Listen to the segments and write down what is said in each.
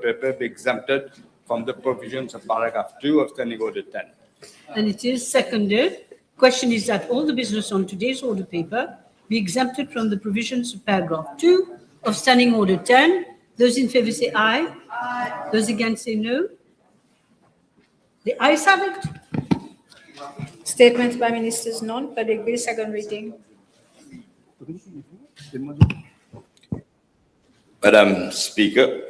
paper be exempted from the provisions of paragraph 2 of Standing Order 10. And it is seconded. Question is that all the business on today's order paper be exempted from the provisions of paragraph 2 of Standing Order 10. Those in favour say aye. Aye. Those against say no. The ayes have it. Statements by ministers none. Public bill second reading. Madam Speaker,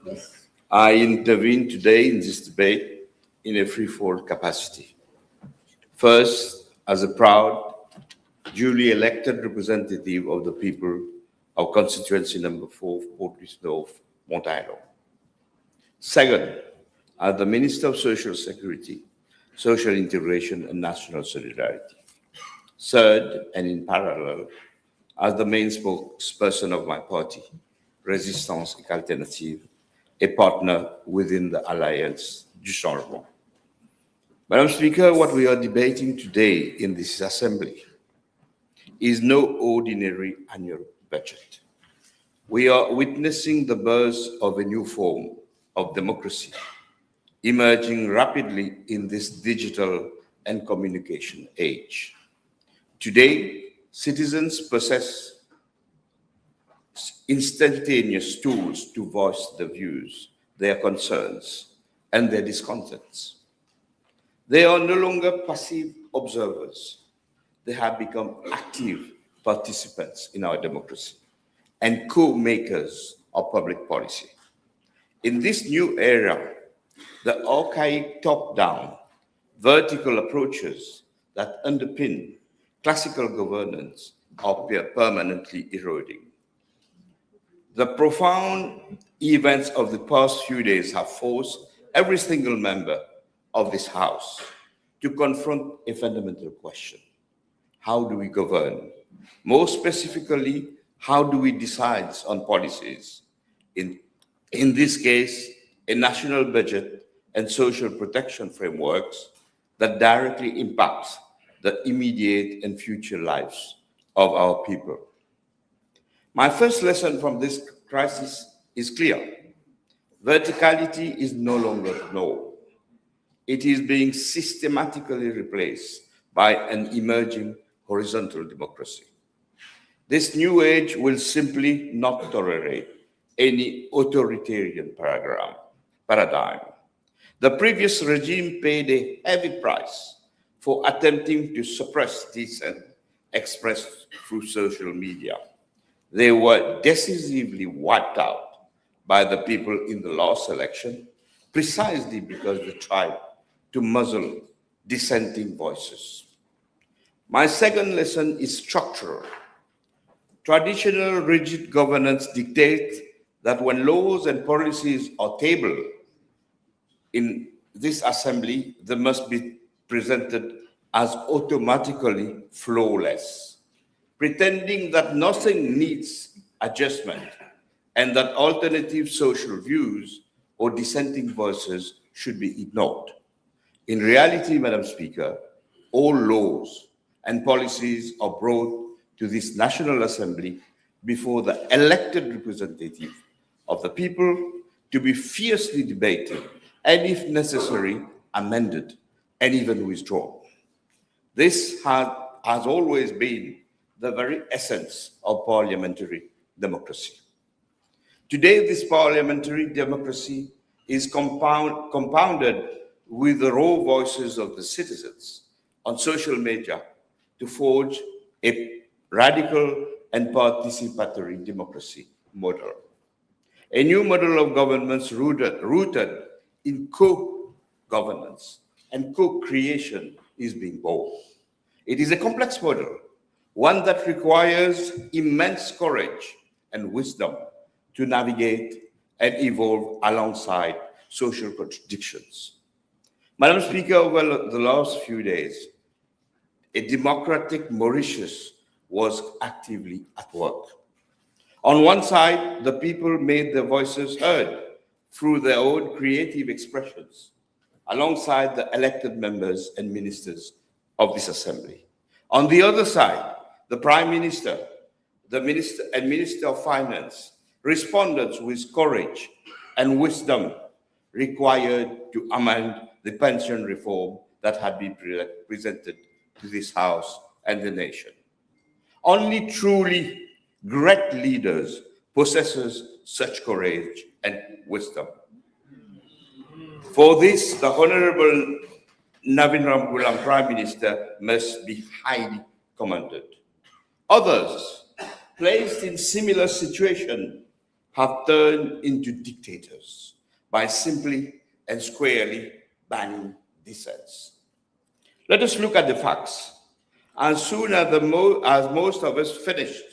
Yes. I intervene today in this debate in a threefold capacity. First, as a proud, duly elected representative of the people of constituency number 4, Port-Louis North, Mont-Island. Second, as the Minister of Social Security, Social Integration and National Solidarity. Third, and in parallel, as the main spokesperson of my party, Résistance et Alternative, a partner within the Alliance du Changement. Madam Speaker, what we are debating today in this assembly is no ordinary annual budget. We are witnessing the birth of a new form of democracy emerging rapidly in this digital and communication age. Today, citizens possess instantaneous tools to voice their views, their concerns, and their discontents. They are no longer passive observers. They have become active participants in our democracy and co-makers of public policy. In this new era, the archaic top-down, vertical approaches that underpin classical governance are permanently eroding. The profound events of the past few days have forced every single member of this House to confront a fundamental question. How do we govern? More specifically, how do we decide on policies? In this case, a national budget and social protection frameworks that directly impacts the immediate and future lives of our people. My first lesson from this crisis is clear. Verticality is no longer norm. It is being systematically replaced by an emerging horizontal democracy. This new age will simply not tolerate any authoritarian paradigm. The previous regime paid a heavy price for attempting to suppress dissent expressed through social media. They were decisively wiped out by the people in the last election, precisely because they tried to muzzle dissenting voices. My second lesson is structural. Traditional rigid governance dictates that when laws and policies are tabled in this assembly, they must be presented as automatically flawless, pretending that nothing needs adjustment and that alternative social views or dissenting voices should be ignored. In reality, Madam Speaker, all laws and policies are brought to this National Assembly before the elected representative of the people to be fiercely debated and, if necessary, amended and even withdrawn. This has always been the very essence of parliamentary democracy. Today, this parliamentary democracy is compounded with the raw voices of the citizens on social media to forge a radical and participatory democracy model. A new model of governance rooted in co-governance and co-creation is being born. It is a complex model, one that requires immense courage and wisdom to navigate and evolve alongside social contradictions. Madam Speaker, over the last few days, a democratic Mauritius was actively at work. On one side, the people made their voices heard through their own creative expressions, alongside the elected members and ministers of this assembly. On the other side, the Prime Minister, the Minister and Minister of Finance responded with courage and wisdom required to amend the pension reform that had been presented to this House and the nation. Only truly great leaders possesses such courage and wisdom. For this, the Honorable Navin Gulam Prime Minister must be highly commended. Others, placed in similar situation, have turned into dictators by simply and squarely banning dissents. Let us look at the facts. As soon as most of us finished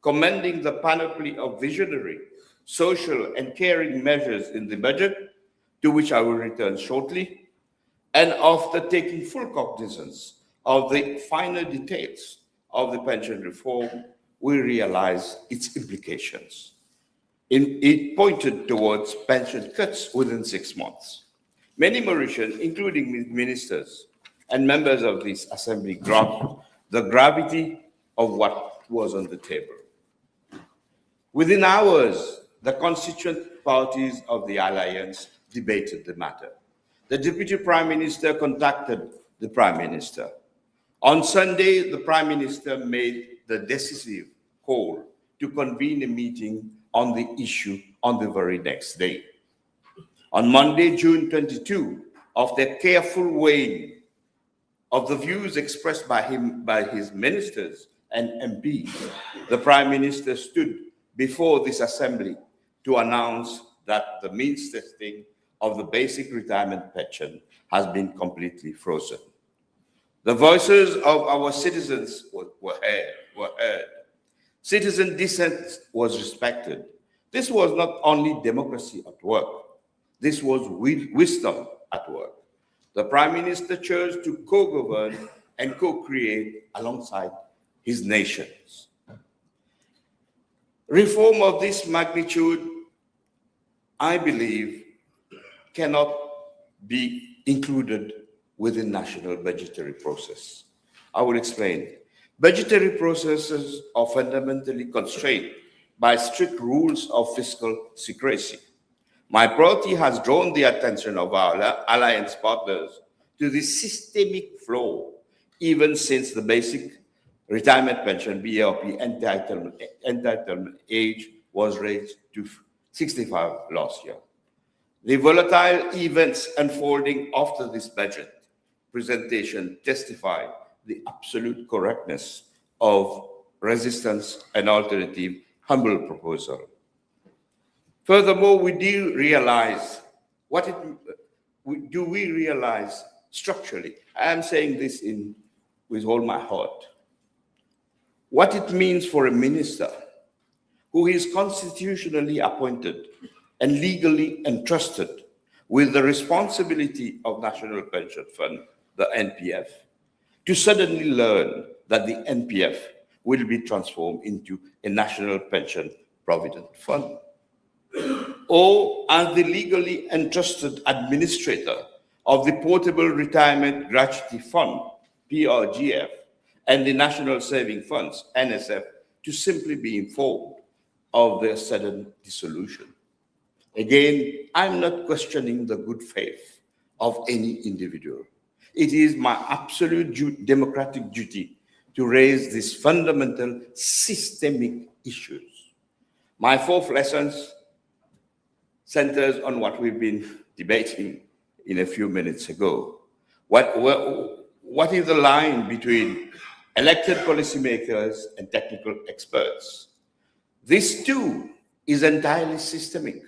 commending the panoply of visionary, social, and caring measures in the budget, to which I will return shortly, and after taking full cognizance of the finer details of the pension reform, we realized its implications. It pointed towards pension cuts within 6 months. Many Mauritians, including ministers and members of this assembly, grasped the gravity of what was on the table. Within hours, the constituent parties of the alliance debated the matter. The Deputy Prime Minister contacted the Prime Minister. On Sunday, the Prime Minister made the decisive call to convene a meeting on the issue on the very next day. On Monday, June 22, after careful weighing of the views expressed by his ministers and MPs, the Prime Minister stood before this assembly to announce that the means testing of the basic retirement pension has been completely frozen. The voices of our citizens were heard. Citizen dissent was respected. This was not only democracy at work, this was wisdom at work. The Prime Minister chose to co-govern and co-create alongside his nations. Reform of this magnitude, I believe, cannot be included within national budgetary process. I will explain. Budgetary processes are fundamentally constrained by strict rules of fiscal secrecy. My priority has drawn the attention of our alliance partners to the systemic flaw, even since the basic retirement pension, BRP, entitlement age was raised to 65 last year. The volatile events unfolding after this budget presentation testify the absolute correctness of resistance and alternative humble proposal. Furthermore, we realize structurally? I am saying this with all my heart. What it means for a minister who is constitutionally appointed and legally entrusted with the responsibility of National Pension Fund, the NPF, to suddenly learn that the NPF will be transformed into a National Pension Provident Fund. Or as the legally entrusted administrator of the Portable Retirement Gratuity Fund, PRGF, and the National Saving Funds, NSF, to simply be informed of their sudden dissolution. Again, I'm not questioning the good faith of any individual. It is my absolute democratic duty to raise these fundamental systemic issues. My fourth lesson centers on what we've been debating in a few minutes ago. What is the line between elected policymakers and technical experts? This too is entirely systemic.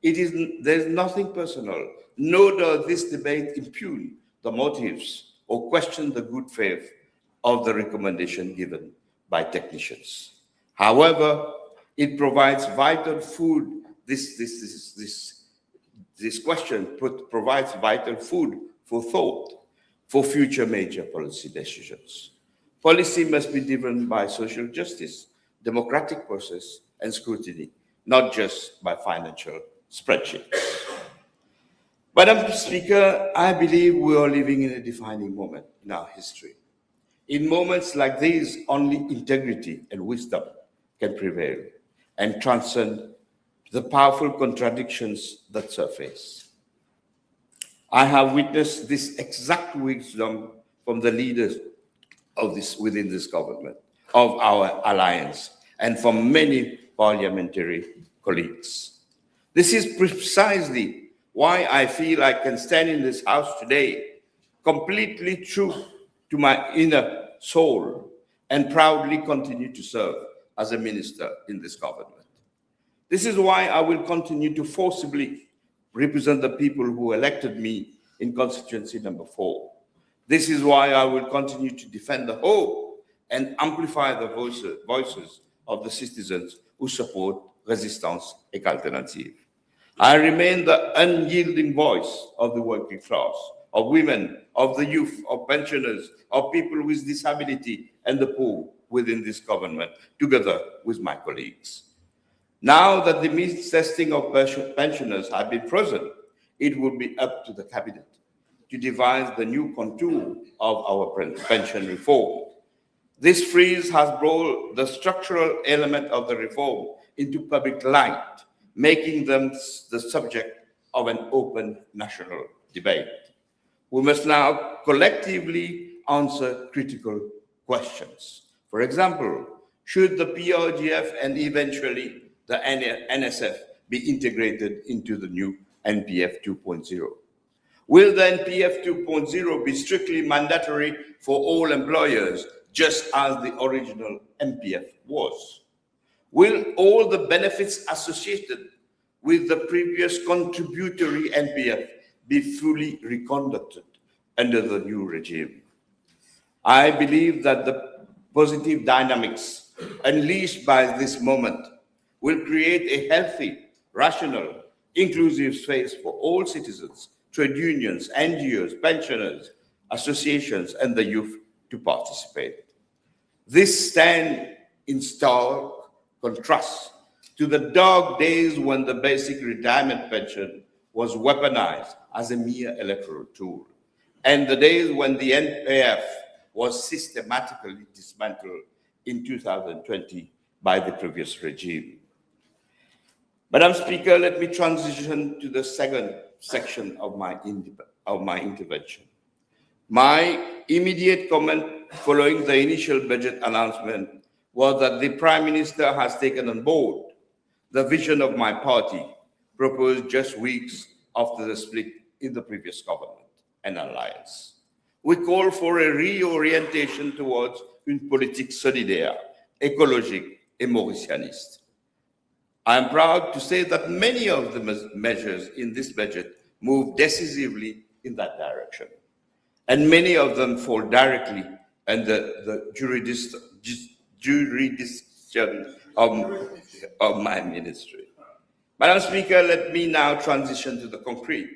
There's nothing personal, nor does this debate impugn the motives or question the good faith of the recommendation given by technicians. However, it provides vital food. This question provides vital food for thought for future major policy decisions. Policy must be driven by social justice, democratic process, and scrutiny, not just by financial spreadsheets. Madam Speaker, I believe we are living in a defining moment in our history. In moments like these, only integrity and wisdom can prevail and transcend the powerful contradictions that surface. I have witnessed this exact wisdom from the leaders of within this government, of our alliance, and from many parliamentary colleagues. This is precisely why I feel I can stand in this house today, completely true to my inner soul, and proudly continue to serve as a minister in this government. This is why I will continue to forcibly represent the people who elected me in constituency number 4. This is why I will continue to defend the hope and amplify the voices of the citizens who support Résistance et Alternative. I remain the unyielding voice of the working class, of women, of the youth, of pensioners, of people with disability, and the poor within this government, together with my colleagues. Now that the means testing of pensioners have been frozen, it will be up to the cabinet to devise the new contour of our pension reform. This freeze has brought the structural element of the reform into public light, making them the subject of an open national debate. We must now collectively answer critical questions. For example, should the PRGF and eventually the NSF be integrated into the new NPF 2.0? Will the NPF 2.0 be strictly mandatory for all employers, just as the original NPF was? Will all the benefits associated with the previous contributory NPF be fully reconducted under the new regime? I believe that the positive dynamics unleashed by this moment will create a healthy, rational, inclusive space for all citizens, trade unions, NGOs, pensioners, associations, and the youth to participate. This stands in stark contrast to the dark days when the basic retirement pension was weaponized as a mere electoral tool, and the days when the NPF was systematically dismantled in 2020 by the previous regime. Madam Speaker, let me transition to the second section of my intervention. My immediate comment following the initial budget announcement was that the Prime Minister has taken on board the vision of my party, proposed just weeks after the split in the previous government and alliance. We call for a reorientation towards une politique solidaire, écologique et mauritianiste. I am proud to say that many of the measures in this budget move decisively in that direction, and many of them fall directly under the jurisdiction of my ministry. Madam Speaker, let me now transition to the concrete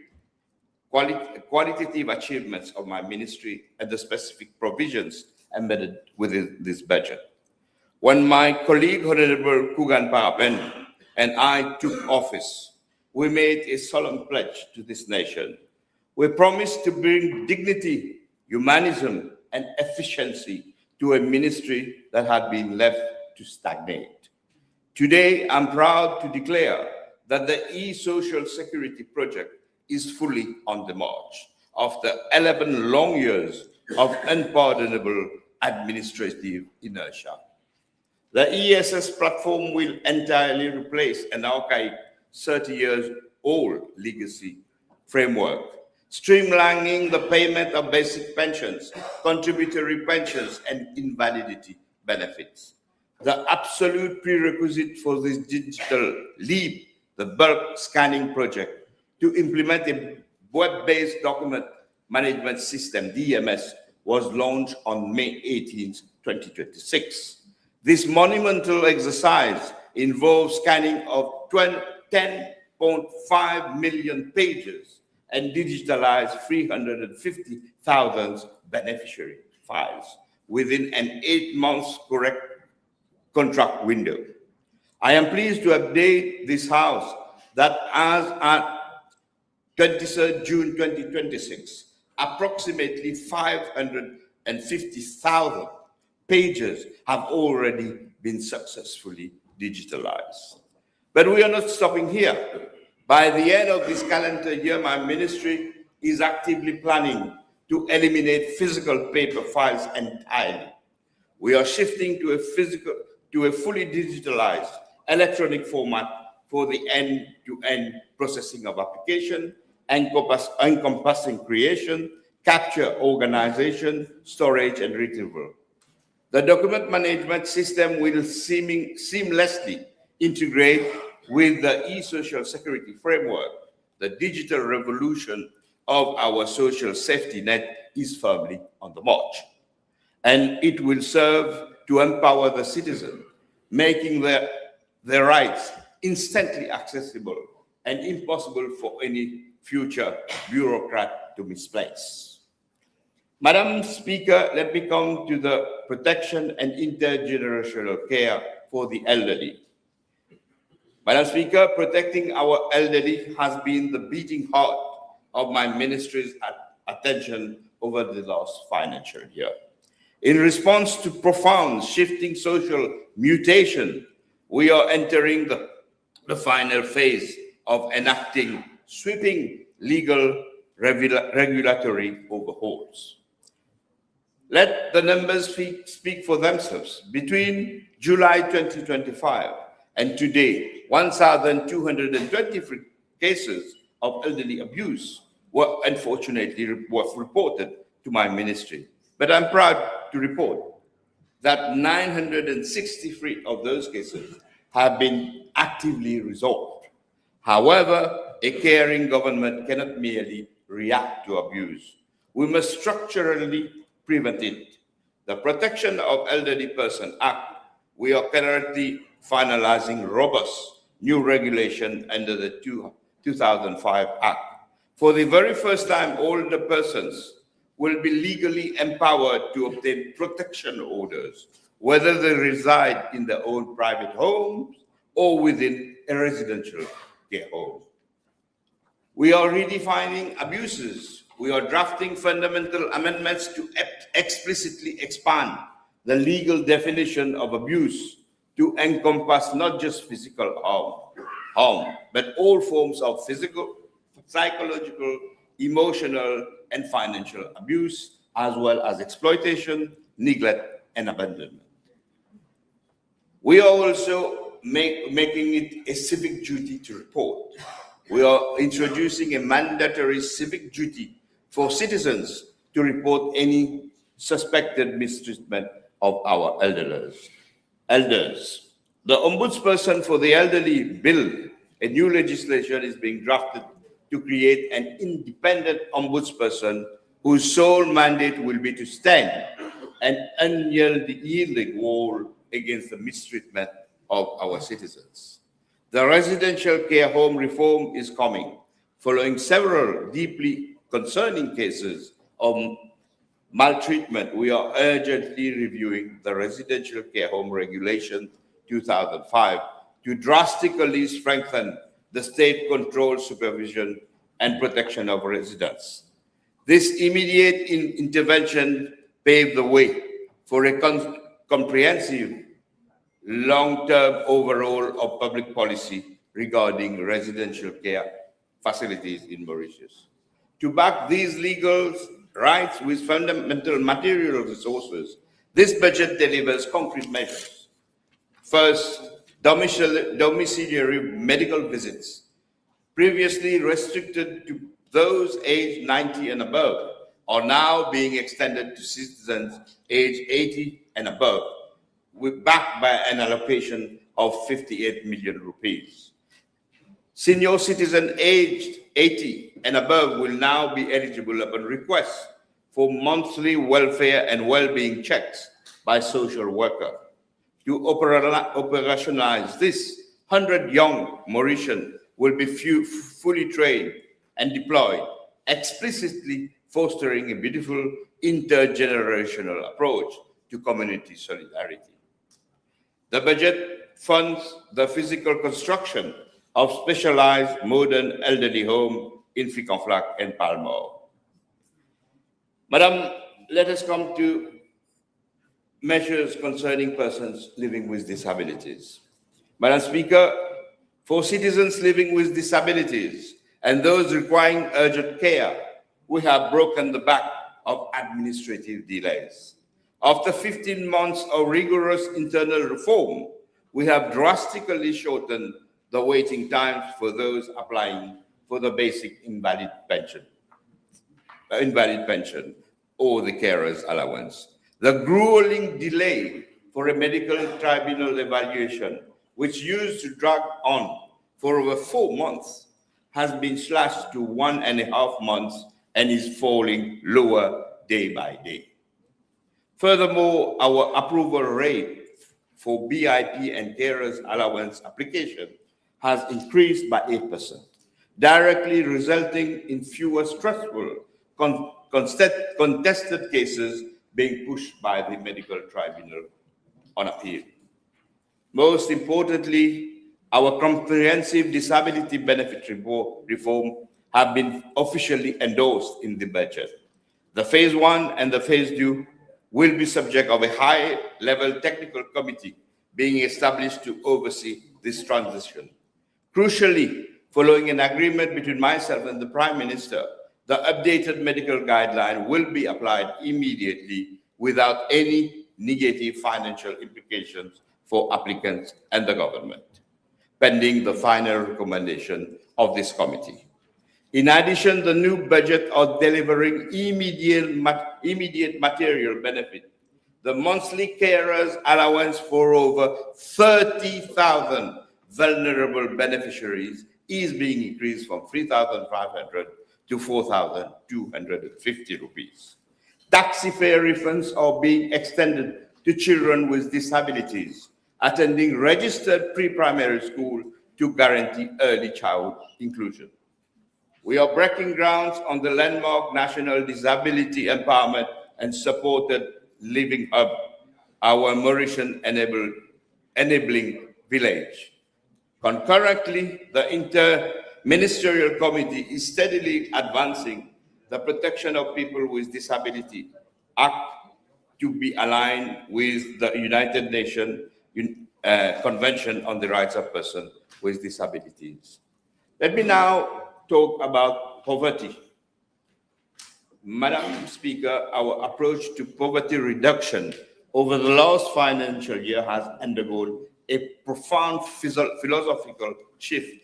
qualitative achievements of my ministry and the specific provisions embedded within this budget. When my colleague, Honorable Kugan Parapen, and I took office, we made a solemn pledge to this nation. We promised to bring dignity, humanism, and efficiency to a ministry that had been left to stagnate. Today, I'm proud to declare that the e-social security project is fully on the march after 11 long years of unpardonable administrative inertia. The ESS platform will entirely replace an archaic 30 years old legacy framework, streamlining the payment of basic pensions, contributory pensions, and invalidity benefits. The absolute prerequisite for this digital leap, the bulk scanning project, to implement a web-based document management system, DMS, was launched on May 18, 2026. This monumental exercise involves scanning of 10.5 million pages and digitalized 350,000 beneficiary files within an 8-month contract window. I am pleased to update this House that as at 23rd June 2026, approximately 550,000 pages have already been successfully digitalized. But we are not stopping here. By the end of this calendar year, my ministry is actively planning to eliminate physical paper files entirely. We are shifting to a fully digitalized electronic format for the end-to-end processing of application, encompassing creation, capture, organization, storage, and retrieval. The document management system will seamlessly integrate with the e-social security framework. The digital revolution of our social safety net is firmly on the march. And it will serve to empower the citizen, making their rights instantly accessible and impossible for any future bureaucrat to misplace. Madam Speaker, let me come to the protection and intergenerational care for the elderly. Madam Speaker, protecting our elderly has been the beating heart of my ministry's attention over the last financial year. In response to profound shifting social mutation, we are entering the final phase of enacting sweeping legal regulatory overhauls. Let the numbers speak for themselves. Between July 2025 and today, 1,223 cases of elderly abuse were unfortunately reported to my ministry. But I'm proud to report that 963 of those cases have been actively resolved. However, a caring government cannot merely react to abuse. We must structurally prevent it. The Protection of Elderly Person Act, we are currently finalizing robust new regulation under the 2005 Act. For the very first time, older persons will be legally empowered to obtain protection orders, whether they reside in their own private homes or within a residential care home. We are redefining abuses. We are drafting fundamental amendments to explicitly expand the legal definition of abuse to encompass not just physical harm, but all forms of physical, psychological, emotional, and financial abuse, as well as exploitation, neglect, and abandonment. We are also making it a civic duty to report. We are introducing a mandatory civic duty for citizens to report any suspected mistreatment of our elders. The Ombudsperson for the Elderly Bill, a new legislation is being drafted to create an independent ombudsperson whose sole mandate will be to stand an unyielding wall against the mistreatment of our citizens. The residential care home reform is coming, following several deeply concerning cases of maltreatment. We are urgently reviewing the Residential Care Home Regulation 2005 to drastically strengthen the state-controlled supervision and protection of residents. This immediate intervention paved the way for a comprehensive long-term overhaul of public policy regarding residential care facilities in Mauritius. To back these legal rights with fundamental material resources, this budget delivers concrete measures. First, domiciliary medical visits, previously restricted to those aged 90 and above, are now being extended to citizens aged 80 and above, backed by an allocation of 58 million rupees. Senior citizens aged 80 and above will now be eligible upon request for monthly welfare and well-being checks by social worker. To operationalize this, 100 young Mauritians will be fully trained and deployed, explicitly fostering a beautiful intergenerational approach to community solidarity. The budget funds the physical construction of specialized modern elderly homes in Ficonflac and Parlement. Madam, let us come to measures concerning persons living with disabilities. Madam Speaker, For citizens living with disabilities and those requiring urgent care, we have broken the back of administrative delays. After 15 months of rigorous internal reform, we have drastically shortened the waiting times for those applying for the basic invalid pension or the carer's allowance. The grueling delay for a medical tribunal evaluation, which used to drag on for over 4 months, has been slashed to 1.5 months and is falling lower day by day. Furthermore, our approval rate for BIP and carers allowance application has increased by 8%, directly resulting in fewer stressful contested cases being pushed by the medical tribunal on appeal. Most importantly, our comprehensive disability benefit reform have been officially endorsed in the budget. The phase 1 and the phase 2 will be subject of a high-level technical committee being established to oversee this transition. Crucially, following an agreement between myself and the Prime Minister, the updated medical guideline will be applied immediately without any negative financial implications for applicants and the government, pending the final recommendation of this committee. In addition, the new budget are delivering immediate material benefit. The monthly carers allowance for over 30,000 vulnerable beneficiaries is being increased from 3,500 to 4,250 rupees. Taxi fare refunds are being extended to children with disabilities attending registered pre-primary school to guarantee early child inclusion. We are breaking grounds on the landmark National Disability Empowerment and Supported Living Hub, our Mauritian enabling village. Concurrently, the Inter-Ministerial Committee is steadily advancing the Protection of People with Disability Act to be aligned with the United Nations Convention on the Rights of Persons with Disabilities. Let me now talk about poverty. Madam Speaker, our approach to poverty reduction over the last financial year has undergone a profound philosophical shift,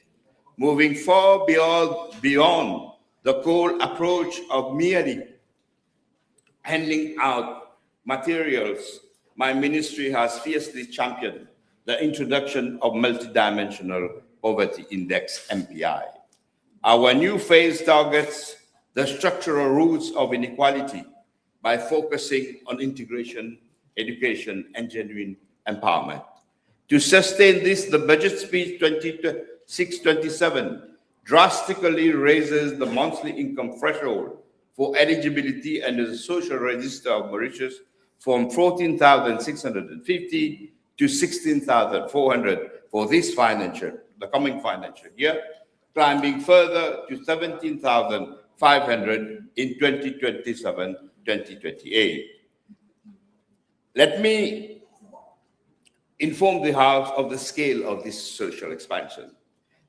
moving far beyond the cold approach of merely handing out materials. My ministry has fiercely championed the introduction of multidimensional poverty index (MPI). Our new phase targets the structural roots of inequality by focusing on integration, education, and genuine empowerment. To sustain this, the budget speech 26-27 drastically raises the monthly income threshold for eligibility under the Social Register of Mauritius from 14,650 to 16,400 for the coming financial year, climbing further to 17,500 in 2027-2028. Let me inform the House of the scale of this social expansion.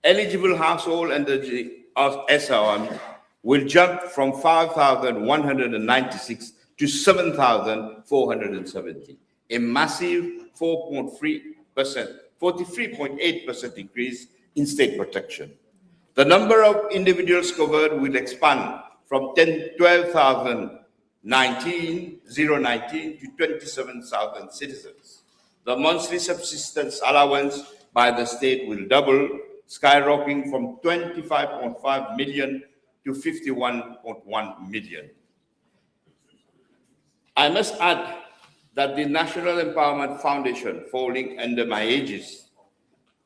Eligible household under the SRM will jump from 5,196 to 7,470, a massive 43.8% increase in state protection. The number of individuals covered will expand from 12,019 to 27,000 citizens. The monthly subsistence allowance by the state will double, skyrocketing from 25.5 million to 51.1 million. I must add that the National Empowerment Foundation, falling under my aegis,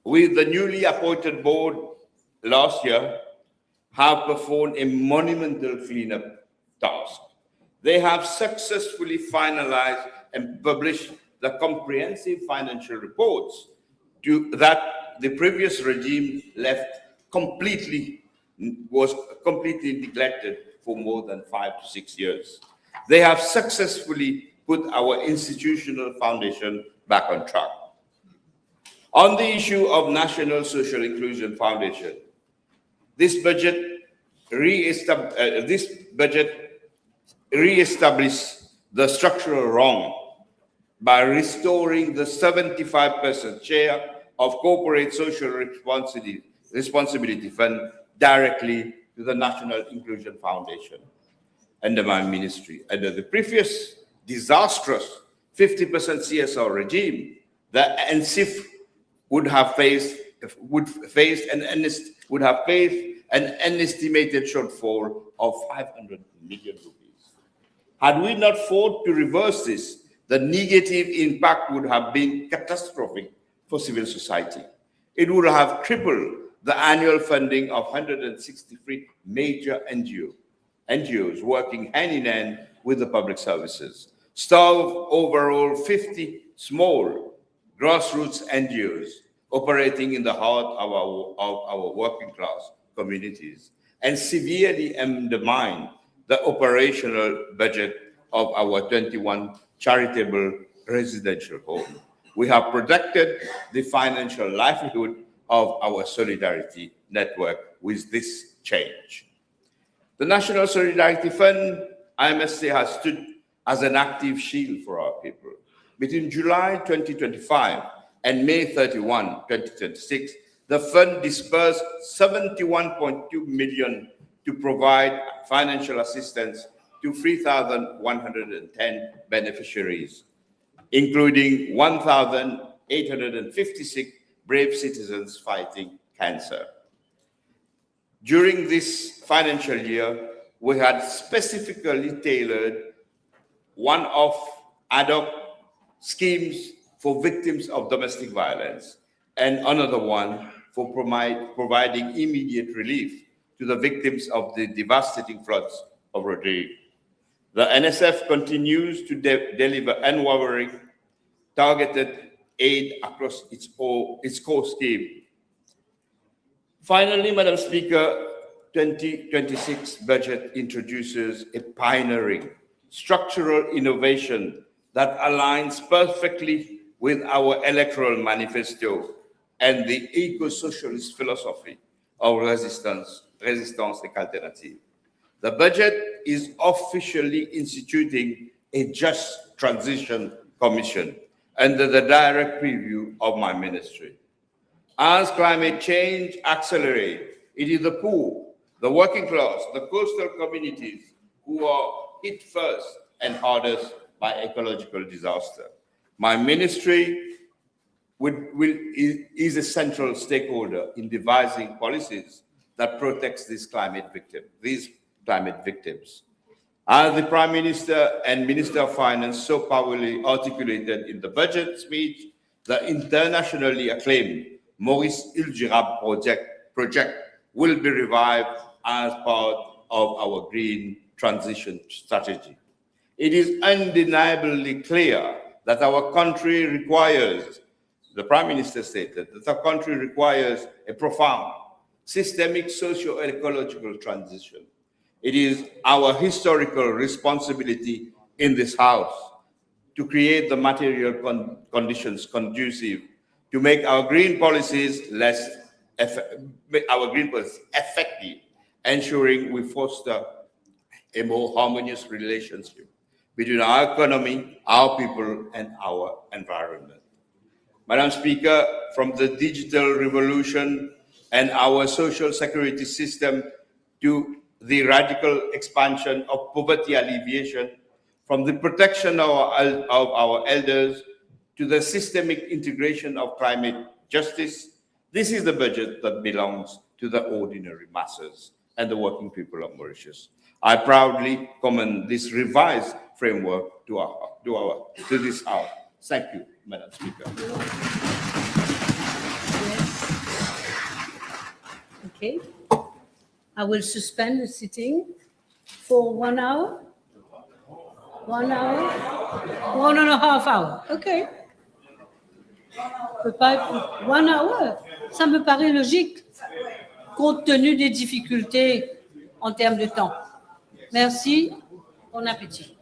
with the newly appointed board last year, have performed a monumental cleanup task. They have successfully finalized and published the comprehensive financial reports that the previous regime was completely neglected for more than 5 to 6 years. They have successfully put our institutional foundation back on track. On the issue of National Social Inclusion Foundation, this budget re-established the structural wrong by restoring the 75% share of corporate social responsibility fund directly to the National Inclusion Foundation under my ministry. Under the previous disastrous 50% CSR regime, the NCIF would have faced an estimated shortfall of 500 million rupees. Had we not fought to reverse this, the negative impact would have been catastrophic for civil society. It would have tripled the annual funding of 163 major NGOs working hand in hand with the public services, starve overall 50 small grassroots NGOs operating in the heart of our working class communities, and severely undermine the operational budget of our 21 charitable residential homes. We have protected the financial livelihood of our solidarity network with this change. The National Solidarity Fund, I must say, has stood as an active shield for our people. Between July 2025 and May 31, 2026, the fund disbursed 71.2 million to provide financial assistance to 3,110 beneficiaries, including 1,856 brave citizens fighting cancer. During this financial year, we had specifically tailored one-off ad hoc schemes for victims of domestic violence and another one for providing immediate relief to the victims of the devastating floods of Rodrigo. The NSF continues to deliver unwavering, targeted aid across its core scheme. Finally, Madam Speaker, 2026 budget introduces a pioneering structural innovation that aligns perfectly with our electoral manifesto and the eco-socialist philosophy of resistance et alternative. The budget is officially instituting a just transition commission under the direct preview of my ministry. As climate change accelerates, it is the poor, the working class, the coastal communities who are hit first and hardest by ecological disaster. My ministry is a central stakeholder in devising policies that protects these climate victims. As the Prime Minister and Minister of Finance so powerfully articulated in the budget speech, the internationally acclaimed Maurice Ilgirab project will be revived as part of our green transition strategy. It is undeniably clear that our country requires, the Prime Minister stated, that our country requires a profound, systemic socio-ecological transition. It is our historical responsibility in this House to create the material conditions conducive to make our green policies effective, ensuring we foster a more harmonious relationship between our economy, our people, and our environment. Madam Speaker, from the digital revolution and our social security system to the radical expansion of poverty alleviation, from the protection of our elders to the systemic integration of climate justice, this is the budget that belongs to the ordinary masses and the working people of Mauritius. I proudly commend this revised framework to this House. Thank you, Madam Speaker. Okay. I will suspend the sitting for 1 hour. 1 hour? 1.5 hours. Okay. 1 hour, ça me paraît logique, compte tenu des difficultés en termes de temps. Merci. Bon appétit.